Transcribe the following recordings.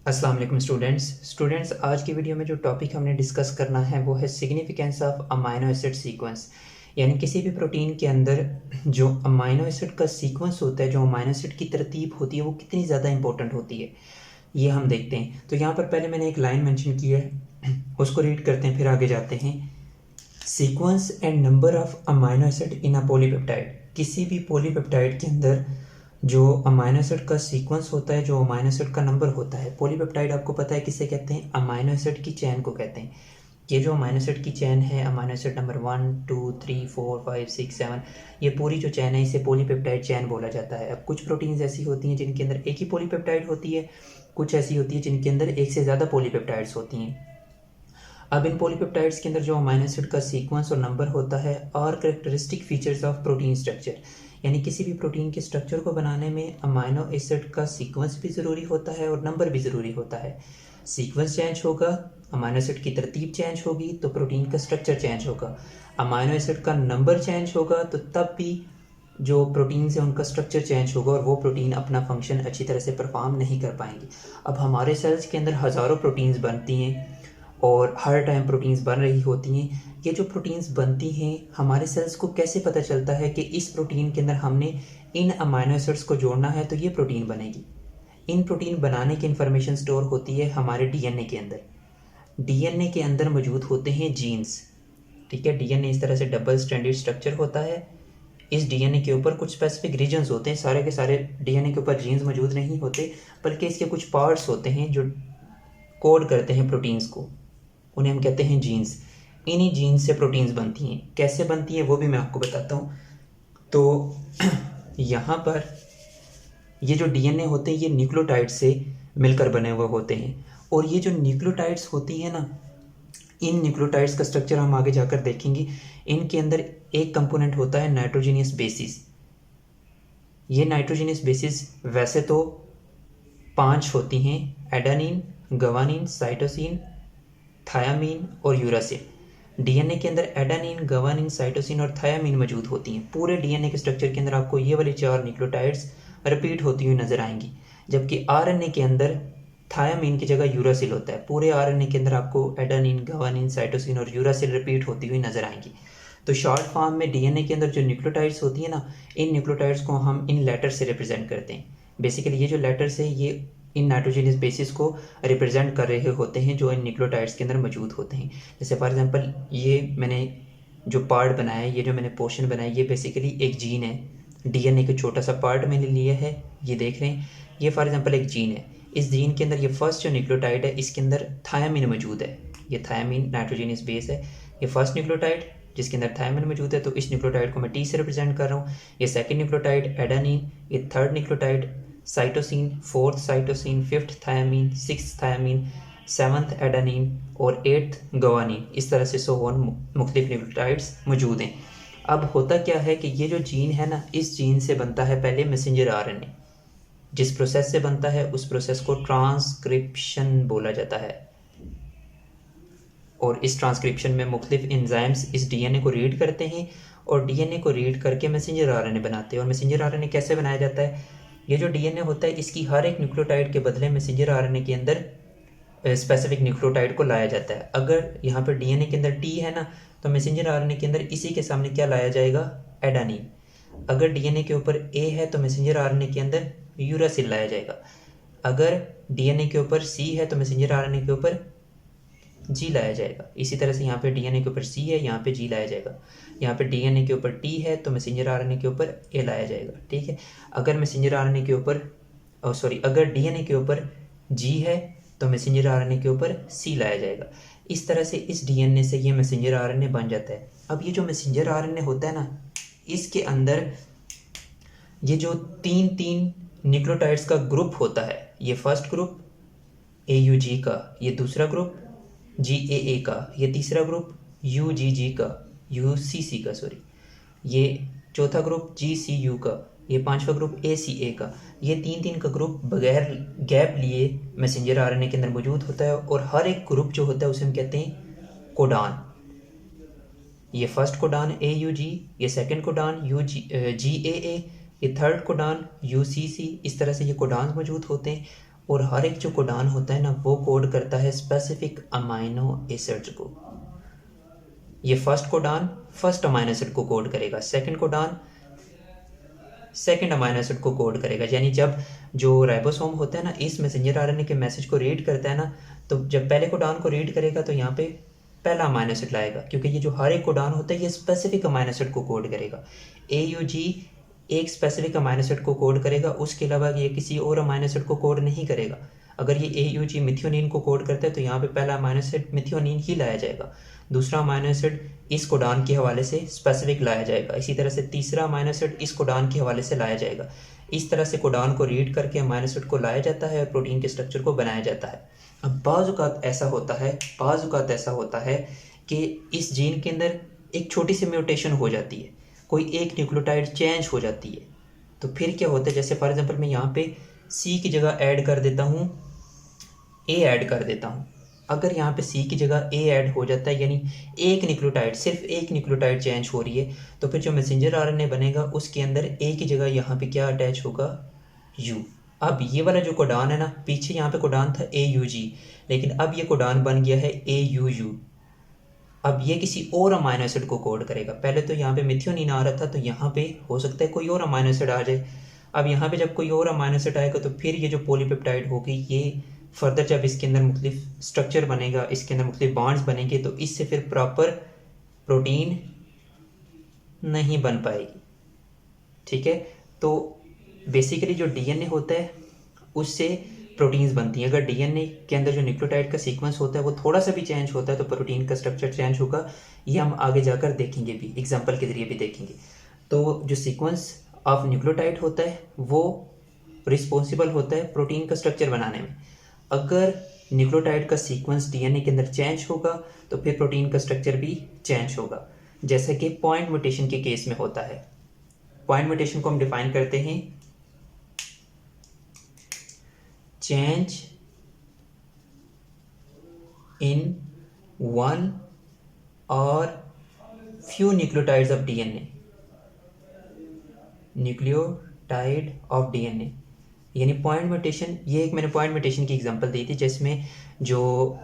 अस्सलाम वालेकुम स्टूडेंट्स आज की वीडियो में जो टॉपिक हमने डिस्कस करना है वो है significance of amino acid sequence. यानी किसी भी प्रोटीन के अंदर जो अमाइनो एसिड का सीक्वेंस होता है, जो अमाइनो एसिड की तरतीब होती है, वो कितनी ज़्यादा इंपॉर्टेंट होती है, ये हम देखते हैं। तो यहाँ पर पहले मैंने एक लाइन मेंशन की है, उसको रीड करते हैं, फिर आगे जाते हैं। Sequence and number of amino acid in a polypeptide. किसी भी पॉलीपेप्टाइड के अंदर जो अमाइनो एसिड का सीक्वेंस होता है, जो अमाइनो एसिड का नंबर होता है। पॉलीपेप्टाइड आपको पता है किसे कहते हैं? अमाइनो एसिड की चेन को कहते हैं। ये जो अमाइनो एसिड की चेन है, अमाइनो एसिड नंबर 1 2 3 4 5 6 7, ये पूरी जो चेन है इसे पॉलीपेप्टाइड चेन बोला जाता है। अब कुछ प्रोटीन्स ऐसी होती हैं जिनके अंदर एक ही पॉलीपेप्टाइड होती है, कुछ ऐसी होती है जिनके अंदर एक से ज़्यादा पॉलीपेप्टाइड्स होती हैं। अब इन पॉलीपेप्टाइड्स के अंदर जो अमाइनो एसिड का सीक्वेंस और नंबर होता है और characteristic features of protein structure, यानी किसी भी प्रोटीन के स्ट्रक्चर को बनाने में अमाइनो एसिड का सीक्वेंस भी ज़रूरी होता है और नंबर भी ज़रूरी होता है। सीक्वेंस चेंज होगा, अमाइनो एसिड की तरतीब चेंज होगी तो प्रोटीन का स्ट्रक्चर चेंज होगा। अमाइनो एसिड का नंबर चेंज होगा तो तब भी जो प्रोटीन है उनका स्ट्रक्चर चेंज होगा और वो प्रोटीन अपना फंक्शन अच्छी तरह से परफॉर्म नहीं कर पाएंगे। अब हमारे सेल्स के अंदर हज़ारों प्रोटीन्स बनती हैं और हर टाइम प्रोटीन्स बन रही होती हैं। ये जो प्रोटीन्स बनती हैं, हमारे सेल्स को कैसे पता चलता है कि इस प्रोटीन के अंदर हमने इन अमाइनो एसिड्स को जोड़ना है तो ये प्रोटीन बनेगी। इन प्रोटीन बनाने की इन्फॉर्मेशन स्टोर होती है हमारे डीएनए के अंदर। डीएनए के अंदर मौजूद होते हैं जीन्स। ठीक है, डीएनए इस तरह से डबल स्ट्रैंडेड स्ट्रक्चर होता है। इस डीएनए के ऊपर कुछ स्पेसिफिक रीजन्स होते हैं, सारे के सारे डीएनए के ऊपर जीन्स मौजूद नहीं होते, बल्कि इसके कुछ पार्ट्स होते हैं जो कोड करते हैं प्रोटीन्स को, उन्हें हम कहते हैं जीन्स। इन्हीं जीन्स से प्रोटीन्स बनती हैं। कैसे बनती हैं वो भी मैं आपको बताता हूँ। तो यहाँ पर ये जो डीएनए होते हैं ये न्यूक्लियोटाइड से मिलकर बने हुए होते हैं, और ये जो न्यूक्लियोटाइड्स होती हैं ना, इन न्यूक्लियोटाइड्स का स्ट्रक्चर हम आगे जाकर देखेंगे। इनके अंदर एक कंपोनेंट होता है नाइट्रोजीनियस बेसिस। ये नाइट्रोजीनियस बेसिस वैसे तो 5 होती हैं: एडेनिन, गवानिन, साइटोसिन, थायामीन और यूरासिल। डीएनए के अंदर एडेनिन, गवानिन, साइटोसिन और थायामीन मौजूद होती हैं। पूरे डीएनए के स्ट्रक्चर के अंदर आपको ये वाली 4 न्यूक्लियोटाइड्स रिपीट होती हुई नजर आएंगी, जबकि आरएनए के अंदर थायामीन की जगह यूरासिल होता है। पूरे आरएनए के अंदर आपको एडेनिन, गवानिन, साइटोसिन और यूरासिल रिपीट होती हुई नजर आएंगी। तो शॉर्ट फॉर्म में डीएनए के अंदर जो न्यूक्लियोटाइड्स होती है ना, इन न्यूक्लियोटाइड्स को हम इन लेटर से रिप्रेजेंट करते हैं। बेसिकली ये जो लेटर्स है ये इन नाइट्रोजनस बेसिस को रिप्रेजेंट कर रहे होते हैं जो इन न्यूक्लियोटाइड्स के अंदर मौजूद होते हैं। जैसे फॉर एग्जांपल ये मैंने जो पार्ट बनाया है, ये जो मैंने पोर्शन बनाया है, ये बेसिकली एक जीन है। डीएनए का छोटा सा पार्ट मैंने लिया है, ये देख रहे हैं, ये फॉर एग्जांपल एक जीन है। इस जीन के अंदर ये फर्स्ट जो न्यूक्लियोटाइड है इसके अंदर थायामीन मौजूद है। ये थायामीन नाइट्रोजनस बेस है। ये फर्स्ट न्यूक्लियोटाइड जिसके अंदर थायामीन मौजूद है, तो इस न्यूक्लियोटाइड को मैं टी से रिप्रेजेंट कर रहा हूँ। ये सेकंड न्यूक्लियोटाइड एडेनिन, ये third nucleotide cytosine, fourth cytosine, fifth thymine, sixth thymine, seventh adenine और एट्थ गवानीन। इस तरह से 101 मुख्तलिफ न्यूक्लियोटाइड्स मौजूद हैं। अब होता क्या है कि ये जो जीन है ना, इस जीन से बनता है पहले मैसेंजर आरएनए। जिस प्रोसेस से बनता है उस प्रोसेस को ट्रांसक्रिप्शन बोला जाता है, और इस ट्रांसक्रिप्शन में मुख्तलिफ एंजाइम्स इस डीएनए को रीड करते हैं और डीएनए को रीड करके मैसेंजर आरएनए बनाते हैं। और मैसेंजर आरएनए कैसे बनाया जाता है? ये जो डीएनए होता है इसकी हर एक न्यूक्लियोटाइड के बदले मैसेंजर आरएनए के अंदर स्पेसिफिक न्यूक्लियोटाइड को लाया जाता है। अगर यहाँ पर डीएनए के अंदर टी है ना, तो मैसेंजर आरएनए के अंदर इसी के सामने क्या लाया जाएगा? एडेनिन। अगर डीएनए के ऊपर ए है तो मैसेंजर आरएनए के अंदर यूरासिल लाया जाएगा। अगर डीएनए के ऊपर सी है तो मैसेंजर आरएनए के ऊपर जी लाया जाएगा। इसी तरह से यहाँ पे डीएनए के ऊपर सी है, यहाँ पे जी लाया जाएगा। यहाँ पे डीएनए के ऊपर टी है तो मैसेंजर आरएनए के ऊपर ए लाया जाएगा। ठीक है, अगर मैसेंजर आरएनए के ऊपर अगर डीएनए के ऊपर जी है तो मैसेंजर आरएनए के ऊपर सी लाया जाएगा। इस तरह से इस डीएनए से ये मैसेंजर आरएनए बन जाता है। अब ये जो मैसेंजर आरएनए होता है ना, इसके अंदर ये जो तीन तीन न्यूक्लियोटाइड्स का ग्रुप होता है, ये फर्स्ट ग्रुप AUG का, ये दूसरा ग्रुप GAA का, ये तीसरा ग्रुप UGG का, UCC का सॉरी, ये चौथा ग्रुप GCU का, ये पांचवा ग्रुप ACA का। ये तीन तीन का ग्रुप बगैर गैप लिए मैसेंजर आरएनए के अंदर मौजूद होता है, और हर एक ग्रुप जो होता है उसे हम कहते हैं कोडान। ये फर्स्ट कोडान AUG, ये सेकंड कोडान GAA, ये थर्ड कोडान UCC। इस तरह से ये कोडान मौजूद होते हैं, और हर एक जो कोडान होता है ना वो कोड करता है स्पेसिफिक अमाइनो एसिड्स को। ये first codon first amino acid को कोड करेगा, second codon second amino acid को कोड करेगा। यानी जब जो राइबोसोम होता है ना इस मैसेंजर आरएनए के मैसेज को रीड करता है ना, तो जब पहले कोडान को रीड करेगा तो यहाँ पे पहला अमाइनो एसिड लाएगा, क्योंकि ये जो हर एक कोडान होता है ये स्पेसिफिक अमाइनो एसिड को कोड करेगा। AUG एक स्पेसिफिक अमाइनो एसिड को कोड करेगा, उसके अलावा ये किसी और अमाइनो एसिड को कोड नहीं करेगा। अगर ये AUG मिथियोनिन को कोड करता है तो यहाँ पे पहला अमाइनो एसिड मिथियोनिन ही लाया जाएगा, दूसरा अमाइनो एसिड इस कोडान के हवाले से स्पेसिफिक लाया जाएगा, इसी तरह से तीसरा अमाइनो एसिड इस कोडान के हवाले से लाया जाएगा। इस तरह से कोडान को रीड करके अमाइनो एसिड को लाया जाता है और प्रोटीन के स्ट्रक्चर को बनाया जाता है। अब बाज़ औक़ात ऐसा होता है कि इस जीन के अंदर एक छोटी सी म्यूटेशन हो जाती है, कोई एक न्यूक्लियोटाइड चेंज हो जाती है, तो फिर क्या होता है, जैसे फॉर एग्जांपल मैं यहाँ पे C की जगह ऐड कर देता हूँ, A ऐड कर देता हूँ। अगर यहाँ पे C की जगह A ऐड हो जाता है, यानी एक न्यूक्लियोटाइड, सिर्फ एक न्यूक्लियोटाइड चेंज हो रही है, तो फिर जो मैसेंजर आरएनए बनेगा उसके अंदर A की जगह यहाँ पे क्या अटैच होगा, U। अब ये वाला जो कोडान है ना, पीछे यहाँ पे कोडान था AUG, लेकिन अब ये कोडान बन गया है AUU। अब ये किसी और अमाइनो एसिड को कोड करेगा। पहले तो यहाँ पे मिथियोनिन आ रहा था, तो यहाँ पे हो सकता है कोई और अमाइनो एसिड आ जाए। अब यहाँ पे जब कोई और अमाइनो एसिड आएगा तो फिर ये जो पॉलीपेप्टाइड होगी, ये फर्दर जब इसके अंदर मुख्तलिफ स्ट्रक्चर बनेगा, इसके अंदर मुख्तलिफ बॉन्ड्स बनेंगे, तो इससे फिर प्रॉपर प्रोटीन नहीं बन पाएगी। ठीक है, तो बेसिकली जो DNA होता है उससे प्रोटीन्स बनती हैं। अगर DNA के अंदर जो न्यूक्लियोटाइड का सीक्वेंस होता है वो थोड़ा सा भी चेंज होता है तो प्रोटीन का स्ट्रक्चर चेंज होगा। ये हम आगे जाकर देखेंगे भी, एग्जांपल के जरिए भी देखेंगे। तो जो सीक्वेंस ऑफ न्यूक्लियोटाइड होता है वो रिस्पॉन्सिबल होता है प्रोटीन का स्ट्रक्चर बनाने में। अगर न्यूक्लियोटाइड का सीक्वेंस DNA के अंदर चेंज होगा तो फिर प्रोटीन का स्ट्रक्चर भी चेंज होगा, जैसे कि पॉइंट म्यूटेशन के केस में होता है। पॉइंट म्यूटेशन को हम डिफाइन करते हैं, चेंज इन वन और few nucleotides of DNA, nucleotide of DNA, यानी पॉइंट म्यूटेशन। ये एक मैंने पॉइंट म्यूटेशन की एग्जांपल दी थी जिसमें जो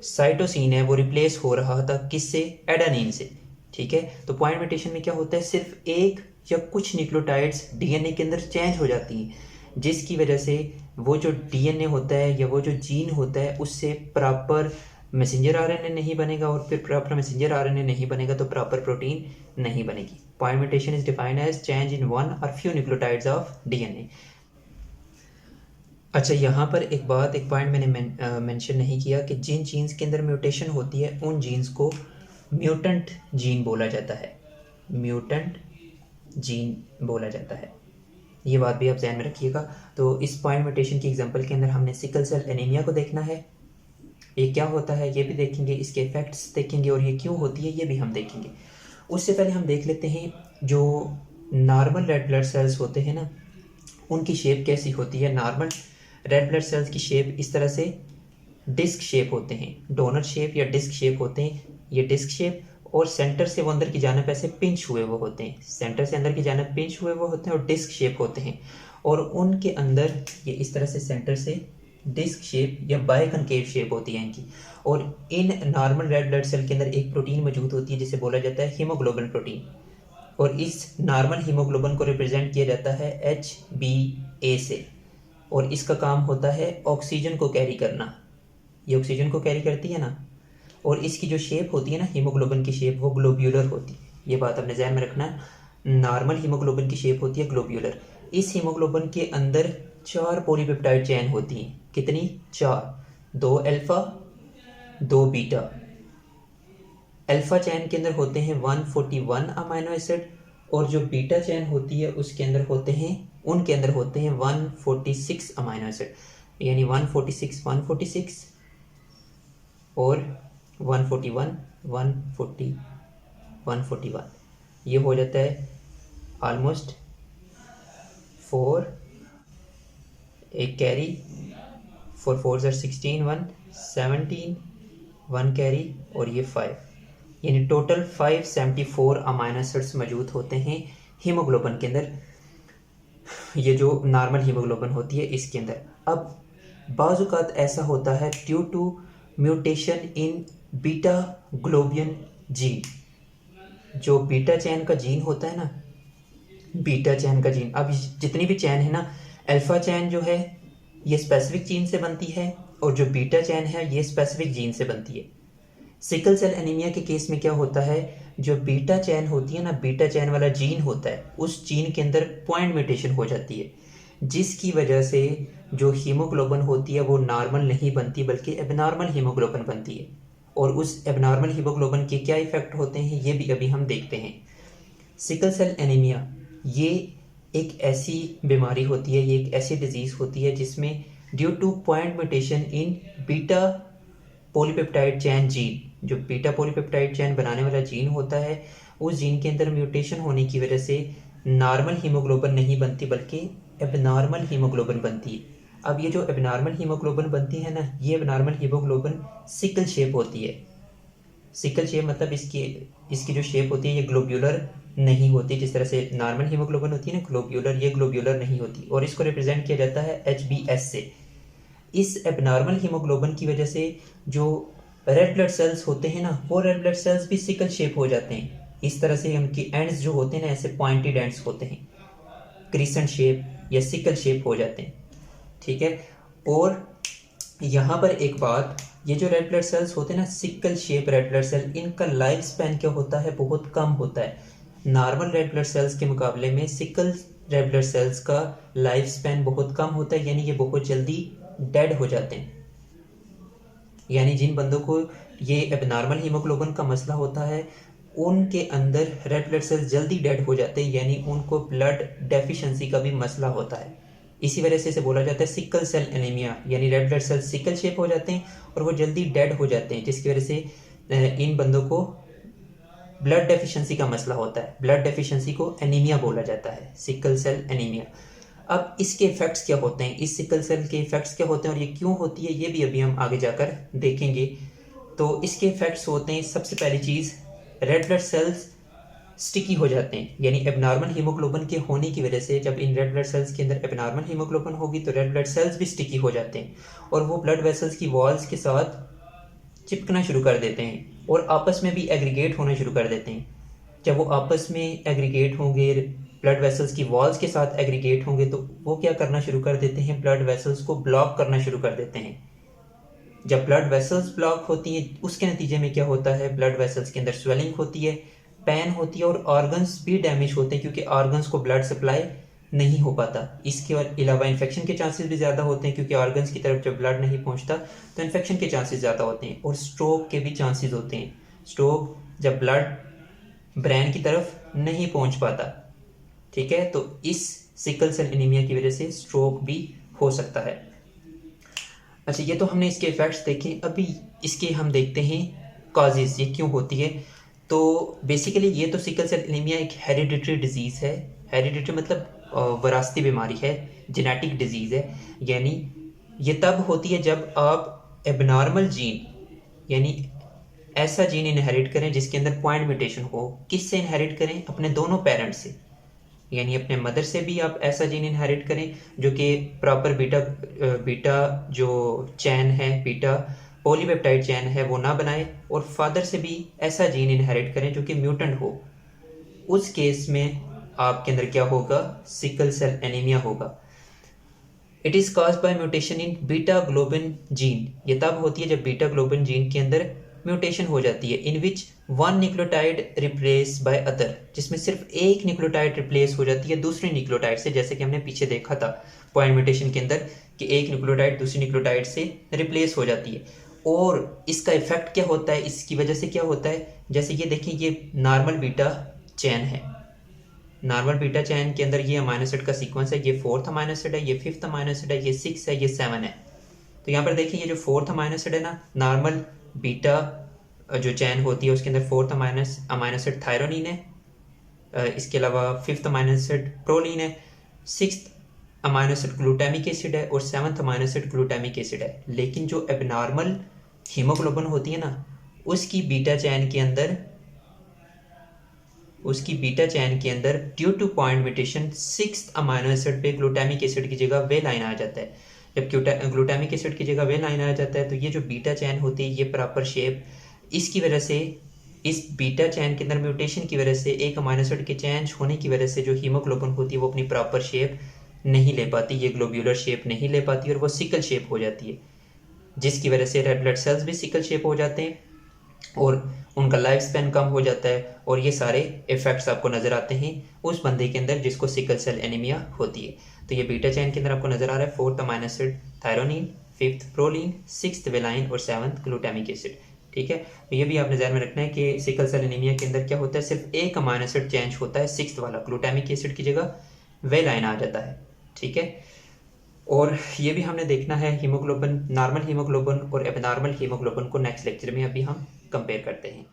साइटोसिन है वो रिप्लेस हो रहा था किससे, एडेनिन से। ठीक है, तो पॉइंट म्यूटेशन में क्या होता है, सिर्फ एक या कुछ न्यूक्लियोटाइड्स DNA के अंदर चेंज हो जाती हैं, जिसकी वजह से वो जो DNA होता है या वो जो जीन होता है उससे प्रॉपर मैसेंजर आरएनए नहीं बनेगा, और फिर प्रॉपर मैसेंजर आरएनए नहीं बनेगा तो प्रॉपर प्रोटीन नहीं बनेगी। Point mutation is defined as change in one और फ्यू न्यूक्लियोटाइड्स ऑफ DNA। अच्छा, यहाँ पर एक पॉइंट मैंने मेंशन नहीं किया कि जिन जीन्स के अंदर म्यूटेशन होती है उन जीन्स को म्यूटेंट जीन बोला जाता है, म्यूटेंट जीन बोला जाता है। ये बात भी आप ध्यान में रखिएगा। तो इस पॉइंट म्यूटेशन की एग्जांपल के अंदर हमने सिकल सेल एनीमिया को देखना है, ये क्या होता है ये भी देखेंगे, इसके इफेक्ट्स देखेंगे और ये क्यों होती है ये भी हम देखेंगे। उससे पहले हम देख लेते हैं जो नॉर्मल रेड ब्लड सेल्स होते हैं ना, उनकी शेप कैसी होती है। नॉर्मल रेड ब्लड सेल्स की शेप इस तरह से डिस्क शेप होते हैं, डोनट शेप या डिस्क शेप होते हैं। ये डिस्क शेप और सेंटर से वो अंदर की जानिब ऐसे पिंच हुए वो होते हैं, सेंटर से अंदर की जानिब पिंच हुए वो होते हैं और डिस्क शेप होते हैं। और उनके अंदर ये इस तरह से सेंटर से डिस्क शेप या बाइकनकेव शेप होती है इनकी। और इन नॉर्मल रेड ब्लड सेल के अंदर एक प्रोटीन मौजूद होती है जिसे बोला जाता है हीमोग्लोबिन प्रोटीन, और इस नॉर्मल हीमोग्लोबिन को रिप्रेजेंट किया जाता है HbA से, और इसका काम होता है ऑक्सीजन को कैरी करना। ये ऑक्सीजन को कैरी करती है ना, और इसकी जो शेप होती है ना हीमोग्लोबिन की शेप वो ग्लोब्यूलर होती है। ये बात अपने ध्यान में रखना, नॉर्मल हीमोग्लोबिन की शेप होती है ग्लोब्यूलर। इस हीमोग्लोबिन के अंदर 4 पॉलीपेप्टाइड चेन होती हैं। कितनी? 4, 2 अल्फा 2 बीटा। अल्फा चेन के अंदर होते हैं 141 अमाइनो एसिड, और जो बीटा चेन होती है उसके अंदर होते हैं 146 अमाइनो एसिड, यानी 146 और 141 141 ये हो जाता है ऑलमोस्ट 4, एक कैरी 4 4 16 1 17 1 कैरी और ये 5, यानी टोटल 574 अमाइनो एसिड्स मौजूद होते हैं हीमोग्लोबिन के अंदर, ये जो नॉर्मल हीमोग्लोबिन होती है इसके अंदर। अब बाज़ औक़ात ऐसा होता है due to mutation in beta globin gene. जो बीटा चैन का जीन होता है ना, बीटा चैन का जीन, अब जितनी भी चैन है ना, अल्फ़ा चैन जो है ये स्पेसिफिक जीन से बनती है और जो बीटा चैन है ये स्पेसिफिक जीन से बनती है। सिकल सेल एनीमिया के केस में क्या होता है, जो बीटा चैन होती है ना, बीटा चैन वाला जीन होता है, उस जीन के अंदर पॉइंट म्यूटेशन हो जाती है, जिसकी वजह से जो हीमोग्लोबिन होती है वो नॉर्मल नहीं बनती बल्कि एबनॉर्मल हीमोग्लोबिन बनती है। और उस एबनॉर्मल हीमोग्लोबिन के क्या इफ़ेक्ट होते हैं ये भी अभी हम देखते हैं। सिकल सेल एनीमिया ये एक ऐसी बीमारी होती है, ये एक ऐसी डिजीज़ होती है जिसमें due two point mutation in beta polypeptide chain gene, जो बीटा पॉलीपेप्टाइड चैन बनाने वाला जीन होता है, उस जीन के अंदर म्यूटेशन होने की वजह से नॉर्मल हीमोग्लोबिन नहीं बनती बल्कि एबनॉर्मल हीमोग्लोबिन बनती है। अब ये जो एबनॉर्मल हीमोग्लोबिन बनती है ना, ये एबनॉर्मल हीमोग्लोबिन सिकल शेप होती है। सिकल शेप मतलब इसकी जो शेप होती है ये ग्लोब्यूलर नहीं होती, जिस तरह से नॉर्मल हीमोग्लोबिन होती है ना ग्लोब्यूलर, ये ग्लोब्यूलर नहीं होती और इसको रिप्रेजेंट किया जाता है HbS से। इस एबनॉर्मल हीमोग्लोबिन की वजह से जो रेड ब्लड सेल्स होते हैं ना, वो रेड ब्लड सेल्स भी सिकल शेप हो जाते हैं। इस तरह से उनकी एंड्स जो होते हैं ना, ऐसे पॉइंटेड एंड्स होते हैं, क्रिसेंट शेप या सिकल शेप हो जाते हैं। ठीक है, और यहाँ पर एक बात, ये जो रेड ब्लड सेल्स होते हैं ना, sickle shape red blood cell, इनका लाइफ स्पैन क्या होता है, बहुत कम होता है। नॉर्मल रेड ब्लड सेल्स के मुकाबले में सिकल रेड ब्लड सेल्स का लाइफ स्पैन बहुत कम होता है, यानी ये बहुत जल्दी डेड हो जाते हैं। यानी जिन बंदों को ये एबनॉर्मल हीमोग्लोबिन का मसला होता है, उनके अंदर रेड ब्लड सेल्स जल्दी डेड हो जाते हैं, यानी उनको ब्लड डेफिशिएंसी का भी मसला होता है। इसी वजह से इसे बोला जाता है सिकल सेल एनीमिया, यानी red blood cells sickle shape हो जाते हैं और वो जल्दी डेड हो जाते हैं, जिसकी वजह से इन बंदों को ब्लड डेफिशिएंसी का मसला होता है। ब्लड डेफिशिएंसी को एनीमिया बोला जाता है, सिकल सेल एनीमिया। अब इसके इफेक्ट्स क्या होते हैं, इस सिकल सेल के इफेक्ट्स क्या होते हैं और ये क्यों होती है, ये भी अभी हम आगे जाकर देखेंगे। तो इसके इफेक्ट्स होते हैं, सबसे पहली चीज़, रेड ब्लड सेल्स स्टिकी हो जाते हैं, यानी एबनॉर्मल हीमोग्लोबिन के होने की वजह से जब इन रेड ब्लड सेल्स के अंदर एबनॉर्मल हीमोग्लोबिन होगी तो रेड ब्लड सेल्स भी स्टिकी हो जाते हैं और वो ब्लड वेसल्स की वॉल्स के साथ चिपकना शुरू कर देते हैं और आपस में भी एग्रीगेट होना शुरू कर देते हैं। जब वो आपस में एग्रीगेट होंगे, ब्लड वेसल्स की वॉल्स के साथ एग्रीगेट होंगे, तो वो क्या करना शुरू कर देते हैं, ब्लड वेसल्स को ब्लॉक करना शुरू कर देते हैं। जब ब्लड वेसल्स ब्लॉक होती हैं, उसके नतीजे में क्या होता है, ब्लड वेसल्स के अंदर स्वेलिंग होती है, पेन होती है और ऑर्गन्स भी डैमेज होते हैं, क्योंकि ऑर्गन्स को ब्लड सप्लाई नहीं हो पाता। इसके अलावा इन्फेक्शन के चांसेस भी ज़्यादा होते हैं, क्योंकि ऑर्गन्स की तरफ जब ब्लड नहीं पहुंचता तो इन्फेक्शन के चांसेस ज़्यादा होते हैं और स्ट्रोक के भी चांसेस होते हैं। स्ट्रोक जब ब्लड ब्रेन की तरफ नहीं पहुंच पाता। ठीक है, तो इस सिकल सेल एनीमिया की वजह से स्ट्रोक भी हो सकता है। अच्छा, ये तो हमने इसके इफेक्ट्स देखे, अभी इसके हम देखते हैं कॉजेज, ये क्यों होती है। तो बेसिकली ये तो सिकल सेल एनीमिया एक हेरिडिटरी डिजीज़ है। हेरिडिटरी मतलब वरासती बीमारी है, जेनेटिक डिजीज़ है। यानी ये तब होती है जब आप एबनॉर्मल जीन, यानी ऐसा जीन इनहेरिट करें जिसके अंदर पॉइंट म्यूटेशन हो। किससे इनहेरिट करें, अपने दोनों पेरेंट्स से, यानी अपने मदर से भी आप ऐसा जीन इनहेरिट करें जो कि प्रॉपर बीटा जो चैन है, बीटा पॉलीपेप्टाइड चैन है, वो ना बनाए, और फादर से भी ऐसा जीन इनहेरिट करें जो कि म्यूटेंट हो। उस केस में आपके अंदर क्या होगा, सिकल सेल एनीमिया होगा। It is caused by mutation in beta globin gene. ये तब होती है जब बीटा ग्लोबिन जीन के अंदर म्यूटेशन हो जाती है, in which one nucleotide replace by other, जिसमें सिर्फ एक न्यूक्लियोटाइड रिप्लेस हो जाती है दूसरी न्यूक्लियोटाइड से, जैसे कि हमने पीछे देखा था पॉइंट म्यूटेशन के अंदर कि एक न्यूक्लियोटाइड दूसरी न्यूक्लियोटाइड से रिप्लेस हो जाती है। और इसका इफेक्ट क्या होता है, इसकी वजह से क्या होता है, जैसे ये देखिए, ये नॉर्मल बीटा चैन है। नॉर्मल बीटा चैन के अंदर ये अमाइनो एसिड का सीक्वेंस है, ये 4th अमाइनो एसिड है, ये 5th अमाइनो एसिड है, ये 6 है, ये 7 है। तो यहाँ पर देखिए, ये जो 4th अमाइनो एसिड है ना, नॉर्मल बीटा जो चैन होती है उसके अंदर 4th अमाइनो एसिड थायरोनिन है, इसके अलावा 5th अमाइनो एसिड प्रोलीन है, 6th amino acid glutamic acid है और 7th amino acid glutamic acid है। लेकिन जो एबनॉर्मल हीमोग्लोबिन होती है ना, उसकी बीटा चैन के अंदर due two point mutation 6th amino acid पे ग्लूटामिक एसिड की जगह वेलाइन आ जाता है, जब ग्लूटामिक एसिड की जगह वेलाइन आ जाता है तो ये जो बीटा चैन होती है ये प्रॉपर शेप, इसकी वजह से इस बीटा चैन के अंदर म्यूटेशन की वजह से एक अमाइनो एसिड के चेंज होने की वजह से जो हीमोग्लोबिन होती है वो अपनी प्रॉपर शेप नहीं ले पाती, ये ग्लोब्यूलर शेप नहीं ले पाती और वो सिकल शेप हो जाती है, जिसकी वजह से रेड ब्लड सेल्स भी सिकल शेप हो जाते हैं और उनका लाइफ स्पैन कम हो जाता है। और ये सारे इफेक्ट्स आपको नज़र आते हैं उस बंदे के अंदर जिसको सिकल सेल एनीमिया होती है। तो ये बीटा चैन के अंदर आपको नज़र आ रहा है 4th amino acid threonine, 5th proline, 6th valine और 7th ग्लूटामिक एसिड। ठीक है, तो ये भी आपने ध्यान में रखना है कि सिकल सेल एनीमिया के अंदर क्या होता है, सिर्फ एक अमाइनो एसिड चेंज होता है, 6th वाला ग्लूटामिक एसिड की जगह वेलाइन आ जाता है। ठीक है, और ये भी हमने देखना है हीमोग्लोबिन, नॉर्मल हीमोग्लोबिन और एबनॉर्मल हीमोग्लोबिन को नेक्स्ट लेक्चर में अभी हम कंपेयर करते हैं।